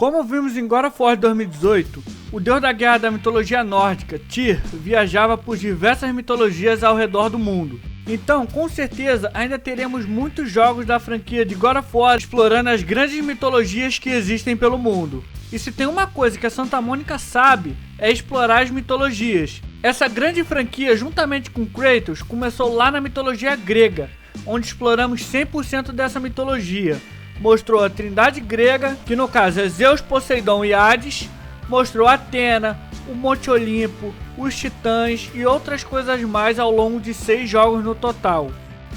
Como vimos em God of War 2018, o deus da guerra da mitologia nórdica, Tyr, viajava por diversas mitologias ao redor do mundo. Então, com certeza, ainda teremos muitos jogos da franquia de God of War explorando as grandes mitologias que existem pelo mundo. E se tem uma coisa que a Santa Mônica sabe, é explorar as mitologias. Essa grande franquia, juntamente com Kratos, começou lá na mitologia grega, onde exploramos 100% dessa mitologia. Mostrou a trindade grega, que no caso é Zeus, Poseidon e Hades, mostrou Atena, o Monte Olimpo, os Titãs e outras coisas mais ao longo de 6 jogos no total.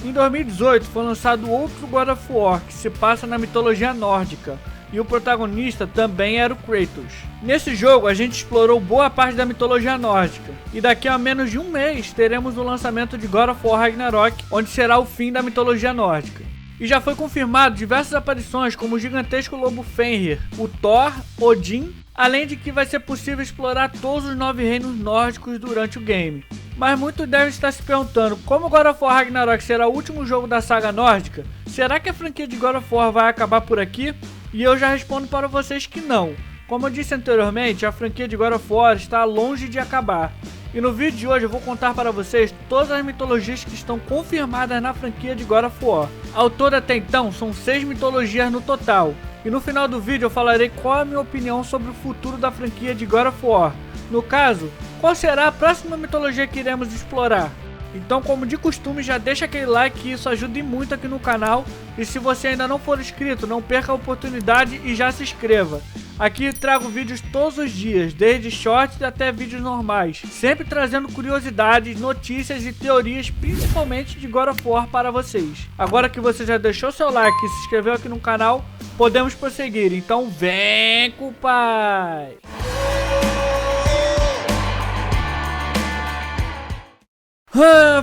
Em 2018 foi lançado outro God of War que se passa na mitologia nórdica, e o protagonista também era o Kratos. Nesse jogo a gente explorou boa parte da mitologia nórdica, e daqui a menos de um mês teremos o lançamento de God of War Ragnarok, onde será o fim da mitologia nórdica. E já foi confirmado diversas aparições como o gigantesco lobo Fenrir, o Thor, Odin, além de que vai ser possível explorar todos os 9 reinos nórdicos durante o game. Mas muitos devem estar se perguntando, como God of War Ragnarok será o último jogo da saga nórdica, será que a franquia de God of War vai acabar por aqui? E eu já respondo para vocês que não. Como eu disse anteriormente, a franquia de God of War está longe de acabar. E no vídeo de hoje eu vou contar para vocês todas as mitologias que estão confirmadas na franquia de God of War. Ao todo até então são 6 mitologias no total. E no final do vídeo eu falarei qual é a minha opinião sobre o futuro da franquia de God of War. No caso, qual será a próxima mitologia que iremos explorar? Então, como de costume, já deixa aquele like que isso ajuda muito aqui no canal. E se você ainda não for inscrito, não perca a oportunidade e já se inscreva. Aqui trago vídeos todos os dias, desde shorts até vídeos normais, sempre trazendo curiosidades, notícias e teorias, principalmente de God of War para vocês. Agora que você já deixou seu like e se inscreveu aqui no canal, podemos prosseguir, então vem com o pai!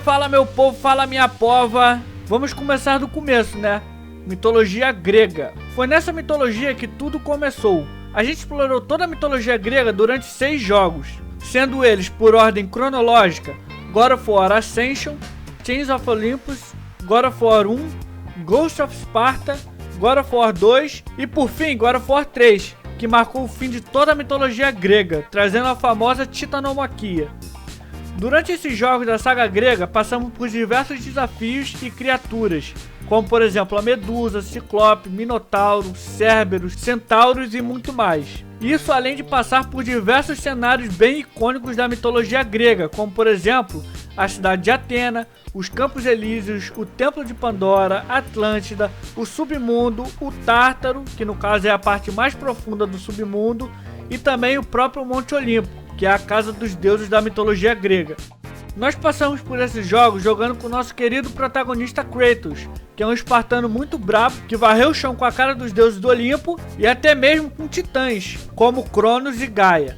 Fala meu povo, fala minha pova. Vamos começar do começo, né? Mitologia grega. Foi nessa mitologia que tudo começou. A gente explorou toda a mitologia grega durante 6 jogos, sendo eles por ordem cronológica: God of War Ascension, Chains of Olympus, God of War 1, Ghost of Sparta, God of War 2 e por fim God of War 3, que marcou o fim de toda a mitologia grega, trazendo a famosa Titanomaquia. Durante esses jogos da saga grega, passamos por diversos desafios e criaturas, como por exemplo a Medusa, Ciclope, Minotauro, Cerberus, Centauros e muito mais. Isso além de passar por diversos cenários bem icônicos da mitologia grega, como por exemplo a cidade de Atena, os Campos Elíseos, o Templo de Pandora, Atlântida, o Submundo, o Tártaro, que no caso é a parte mais profunda do submundo, e também o próprio Monte Olimpo, que é a casa dos deuses da mitologia grega. Nós passamos por esses jogos jogando com o nosso querido protagonista Kratos, que é um espartano muito brabo, que varreu o chão com a cara dos deuses do Olimpo e até mesmo com titãs, como Cronos e Gaia.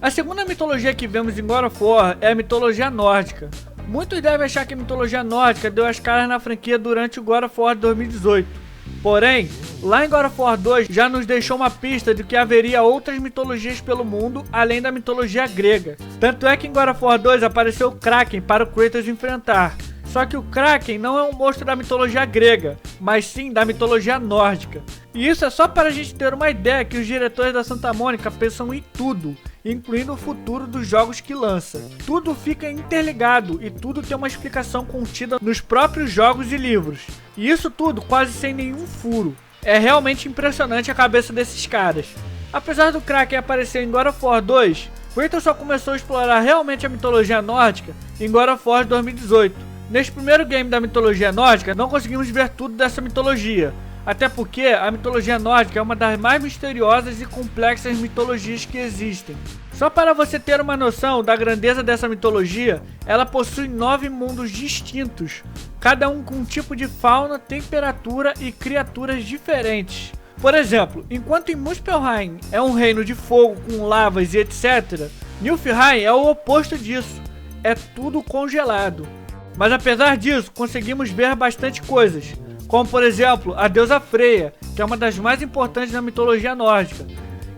A segunda mitologia que vemos em God of War é a mitologia nórdica. Muitos devem achar que a mitologia nórdica deu as caras na franquia durante o God of War 2018. Porém, lá em God of War 2 já nos deixou uma pista de que haveria outras mitologias pelo mundo além da mitologia grega. Tanto é que em God of War 2 apareceu o Kraken para o Kratos enfrentar. Só que o Kraken não é um monstro da mitologia grega, mas sim da mitologia nórdica. E isso é só para a gente ter uma ideia que os diretores da Santa Mônica pensam em tudo, incluindo o futuro dos jogos que lança. Tudo fica interligado e tudo tem uma explicação contida nos próprios jogos e livros. E isso tudo quase sem nenhum furo. É realmente impressionante a cabeça desses caras. Apesar do Kraken aparecer em God of War 2, Kratos só começou a explorar realmente a mitologia nórdica em God of War 2018. Neste primeiro game da mitologia nórdica, não conseguimos ver tudo dessa mitologia, até porque a mitologia nórdica é uma das mais misteriosas e complexas mitologias que existem. Só para você ter uma noção da grandeza dessa mitologia, ela possui 9 mundos distintos, cada um com um tipo de fauna, temperatura e criaturas diferentes. Por exemplo, enquanto em Muspelheim é um reino de fogo com lavas e etc., Niflheim é o oposto disso, é tudo congelado. Mas apesar disso, conseguimos ver bastante coisas, como por exemplo a deusa Freya, que é uma das mais importantes da mitologia nórdica.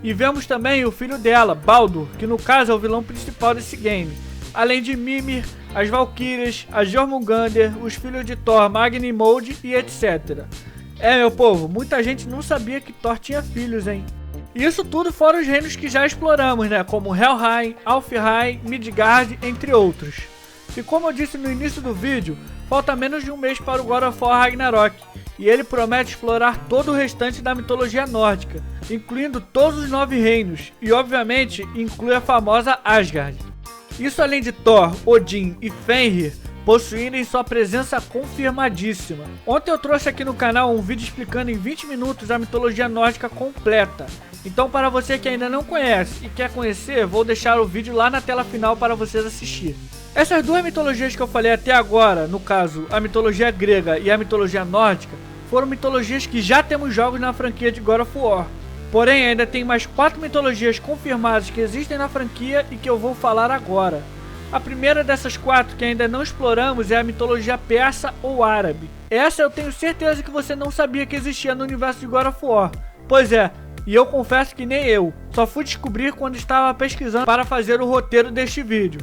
E vemos também o filho dela, Baldur, que no caso é o vilão principal desse game. Além de Mimir, as Valkyrias, a Jormungandr, os filhos de Thor, Magni e Molde e etc. Meu povo, muita gente não sabia que Thor tinha filhos, hein? Isso tudo fora os reinos que já exploramos, né? Como Helheim, Alfheim, Midgard, entre outros. E como eu disse no início do vídeo, falta menos de um mês para o God of War Ragnarok, e ele promete explorar todo o restante da mitologia nórdica, incluindo todos os 9 reinos, e obviamente inclui a famosa Asgard. Isso além de Thor, Odin e Fenrir possuírem sua presença confirmadíssima. Ontem eu trouxe aqui no canal um vídeo explicando em 20 minutos a mitologia nórdica completa. Então para você que ainda não conhece e quer conhecer, vou deixar o vídeo lá na tela final para vocês assistirem. Essas duas mitologias que eu falei até agora, no caso a mitologia grega e a mitologia nórdica, foram mitologias que já temos jogos na franquia de God of War. Porém ainda tem mais 4 mitologias confirmadas que existem na franquia e que eu vou falar agora. A primeira dessas 4 que ainda não exploramos é a mitologia persa ou árabe. Essa eu tenho certeza que você não sabia que existia no universo de God of War. Pois é, e eu confesso que nem eu, só fui descobrir quando estava pesquisando para fazer o roteiro deste vídeo.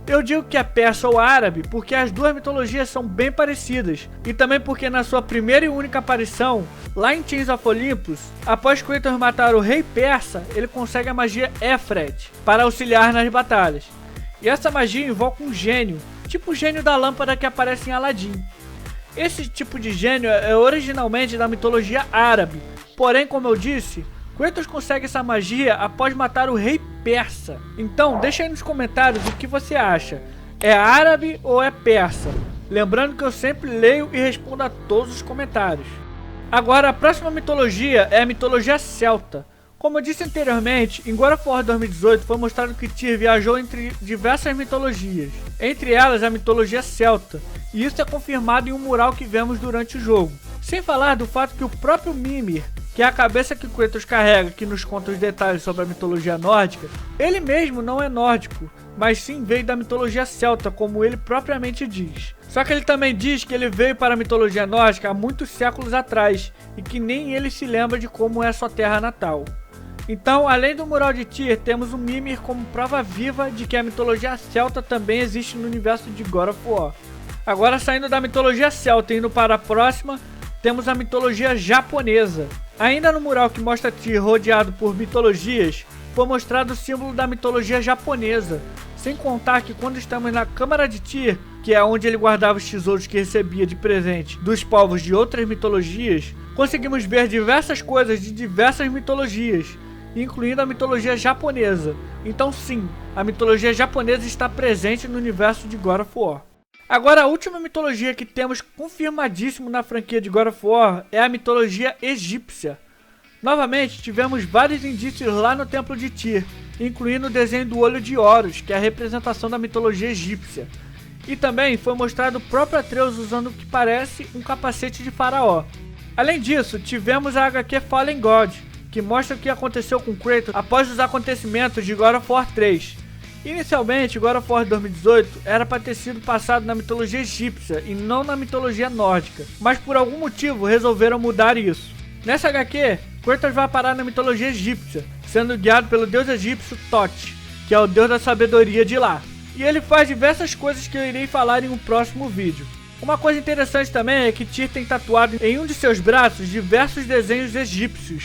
Eu digo que é persa ou árabe porque as duas mitologias são bem parecidas, e também porque na sua primeira e única aparição, lá em Chains of Olympus, após Kratos matar o rei persa, ele consegue a magia Efred para auxiliar nas batalhas. E essa magia invoca um gênio, tipo o gênio da lâmpada que aparece em Aladdin. Esse tipo de gênio é originalmente da mitologia árabe, porém, como eu disse, Kratos consegue essa magia após matar o rei persa. Então, deixa aí nos comentários o que você acha. É árabe ou é persa? Lembrando que eu sempre leio e respondo a todos os comentários. Agora, a próxima mitologia é a mitologia celta. Como eu disse anteriormente, em God of War 2018 foi mostrado que Tyr viajou entre diversas mitologias, entre elas a mitologia celta, e isso é confirmado em um mural que vemos durante o jogo. Sem falar do fato que o próprio Mimir, que é a cabeça que Kratos carrega, que nos conta os detalhes sobre a mitologia nórdica, ele mesmo não é nórdico, mas sim veio da mitologia celta, como ele propriamente diz. Só que ele também diz que ele veio para a mitologia nórdica há muitos séculos atrás, e que nem ele se lembra de como é sua terra natal. Então, além do mural de Tyr, temos o Mimir como prova viva de que a mitologia celta também existe no universo de God of War. Agora, saindo da mitologia celta e indo para a próxima, temos a mitologia japonesa. Ainda no mural que mostra Tyr rodeado por mitologias, foi mostrado o símbolo da mitologia japonesa. Sem contar que quando estamos na Câmara de Tyr, que é onde ele guardava os tesouros que recebia de presente dos povos de outras mitologias, conseguimos ver diversas coisas de diversas mitologias, incluindo a mitologia japonesa. Então sim, a mitologia japonesa está presente no universo de God of War. Agora a última mitologia que temos confirmadíssimo na franquia de God of War é a mitologia egípcia. Novamente tivemos vários indícios lá no templo de Tyr, incluindo o desenho do olho de Horus, que é a representação da mitologia egípcia. E também foi mostrado o próprio Atreus usando o que parece um capacete de faraó. Além disso, tivemos a HQ Fallen God, que mostra o que aconteceu com Kratos após os acontecimentos de God of War 3. Inicialmente, God of War 2018 era para ter sido passado na mitologia egípcia e não na mitologia nórdica, mas por algum motivo resolveram mudar isso. Nessa HQ, Kratos vai parar na mitologia egípcia, sendo guiado pelo deus egípcio Thoth, que é o deus da sabedoria de lá. E ele faz diversas coisas que eu irei falar em um próximo vídeo. Uma coisa interessante também é que Tyr tem tatuado em um de seus braços diversos desenhos egípcios.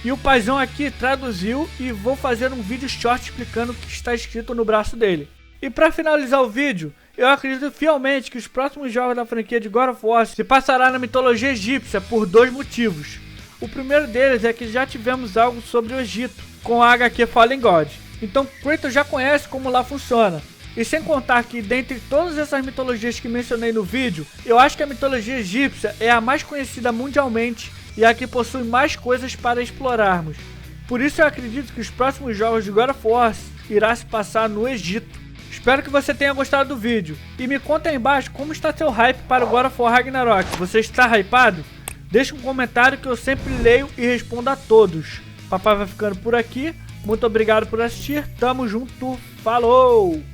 E o paizão aqui traduziu e vou fazer um vídeo short explicando o que está escrito no braço dele. E para finalizar o vídeo, eu acredito fielmente que os próximos jogos da franquia de God of War se passará na mitologia egípcia por 2 motivos. O primeiro deles é que já tivemos algo sobre o Egito, com a HQ Fallen God. Então Kratos já conhece como lá funciona. E sem contar que dentre todas essas mitologias que mencionei no vídeo, eu acho que a mitologia egípcia é a mais conhecida mundialmente e a que possui mais coisas para explorarmos. Por isso eu acredito que os próximos jogos de God of War irá se passar no Egito. Espero que você tenha gostado do vídeo. E me conta aí embaixo como está seu hype para o God of War Ragnarok. Você está hypado? Deixa um comentário que eu sempre leio e respondo a todos. Papai vai ficando por aqui. Muito obrigado por assistir. Tamo junto. Falou!